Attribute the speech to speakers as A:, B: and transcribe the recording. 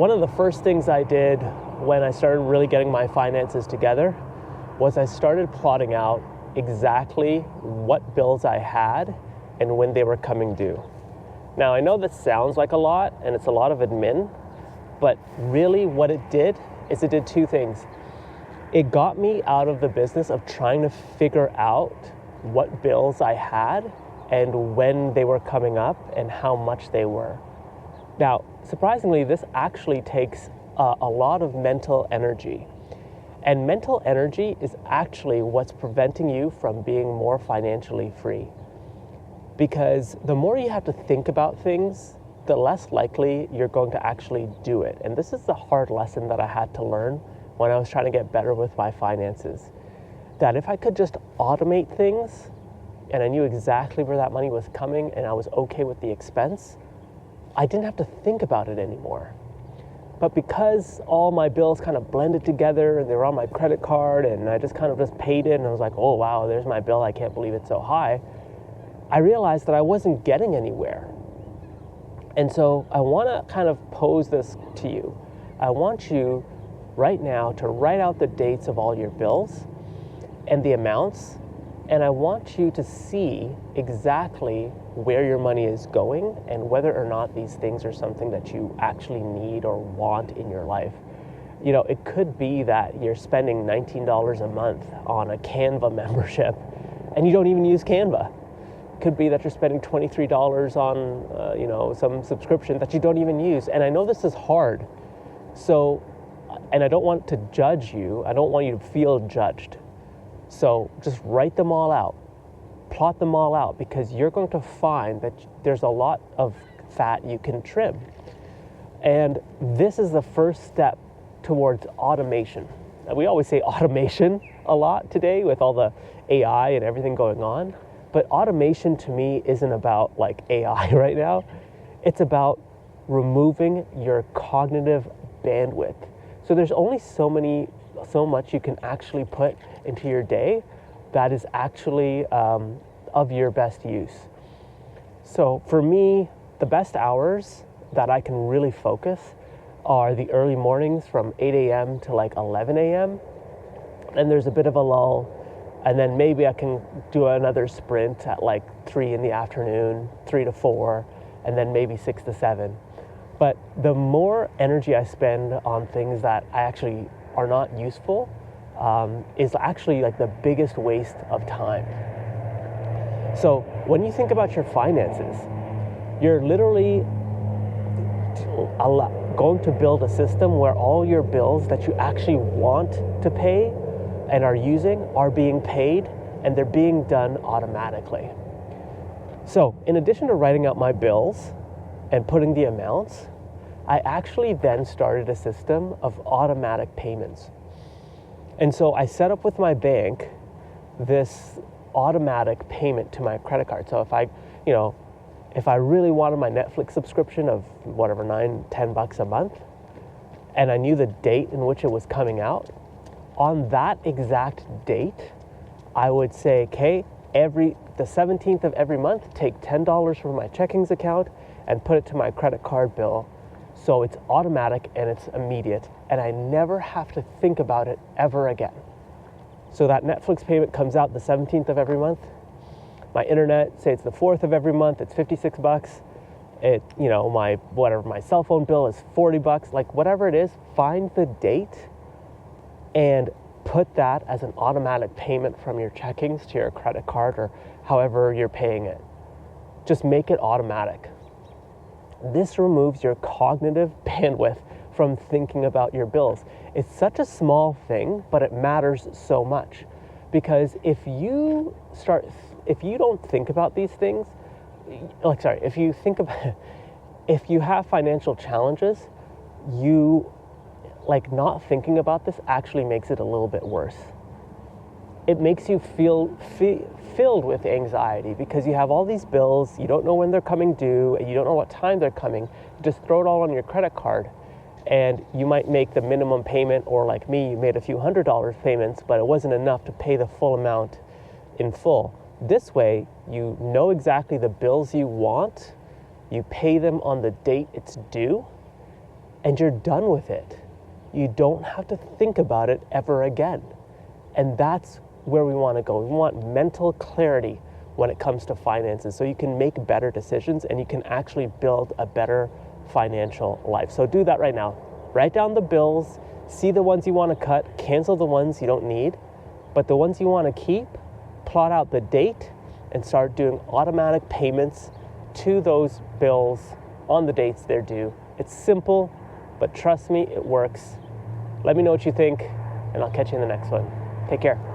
A: one of the first things I did when I started really getting my finances together was I started plotting out exactly what bills I had and when they were coming due. Now, I know this sounds like a lot and it's a lot of admin, but really what it did is it did two things. It got me out of the business of trying to figure out what bills I had and when they were coming up and how much they were. Now, surprisingly, this actually takes a lot of mental energy. And mental energy is actually what's preventing you from being more financially free. Because the more you have to think about things, the less likely you're going to actually do it. And this is the hard lesson that I had to learn when I was trying to get better with my finances. That if I could just automate things and I knew exactly where that money was coming and I was okay with the expense, I didn't have to think about it anymore. But because all my bills kind of blended together and they were on my credit card and I just kind of just paid it and I was like, oh wow, there's my bill, I can't believe it's so high, I realized that I wasn't getting anywhere. And so I want to kind of pose this to you. I want you right now to write out the dates of all your bills and the amounts, and I want you to see exactly where your money is going and whether or not these things are something that you actually need or want in your life. You know, it could be that you're spending $19 a month on a Canva membership and you don't even use Canva. It could be that you're spending $23 on, some subscription that you don't even use. And I know this is hard. So, and I don't want to judge you. I don't want you to feel judged. So just write them all out, plot them all out, because you're going to find that there's a lot of fat you can trim. And this is the first step towards automation. Now, we always say automation a lot today with all the AI and everything going on, but automation to me isn't about like AI right now. It's about removing your cognitive bandwidth. So there's only so much you can actually put into your day that is actually of your best use. So for me, the best hours that I can really focus are the early mornings from 8 a.m. to like 11 a.m. And there's a bit of a lull. And then maybe I can do another sprint at like 3 in the afternoon, 3 to 4, and then maybe 6 to 7. But the more energy I spend on things that I actually are not useful is actually like the biggest waste of time. So when you think about your finances, you're literally going to build a system where all your bills that you actually want to pay and are using are being paid, and they're being done automatically. So in addition to writing out my bills and putting the amounts, I actually then started a system of automatic payments. And so I set up with my bank this automatic payment to my credit card. So if I really wanted my Netflix subscription of whatever, $9-10 a month, and I knew the date in which it was coming out, on that exact date, I would say, okay, the 17th of every month, take $10 from my checkings account and put it to my credit card bill. So it's automatic and it's immediate, and I never have to think about it ever again. So that Netflix payment comes out the 17th of every month. My internet, say it's the 4th of every month, it's $56. My cell phone bill is $40, like whatever it is, find the date and put that as an automatic payment from your checkings to your credit card or however you're paying it. Just make it automatic. This removes your cognitive bandwidth from thinking about your bills. It's such a small thing, but it matters so much. Because if you don't think about these things, if you have financial challenges, not thinking about this actually makes it a little bit worse. It makes you feel filled with anxiety because you have all these bills, you don't know when they're coming due, and you don't know what time they're coming. You just throw it all on your credit card, and you might make the minimum payment, or like me, you made a few $100 payments, but it wasn't enough to pay the full amount in full. This way, you know exactly the bills you want, you pay them on the date it's due, and you're done with it. You don't have to think about it ever again. And that's where we want to go. We want mental clarity when it comes to finances so you can make better decisions and you can actually build a better financial life. So do that right now. Write down the bills, see the ones you want to cut, cancel the ones you don't need, but the ones you want to keep, plot out the date and start doing automatic payments to those bills on the dates they're due. It's simple, but trust me, it works. Let me know what you think, and I'll catch you in the next one. Take care.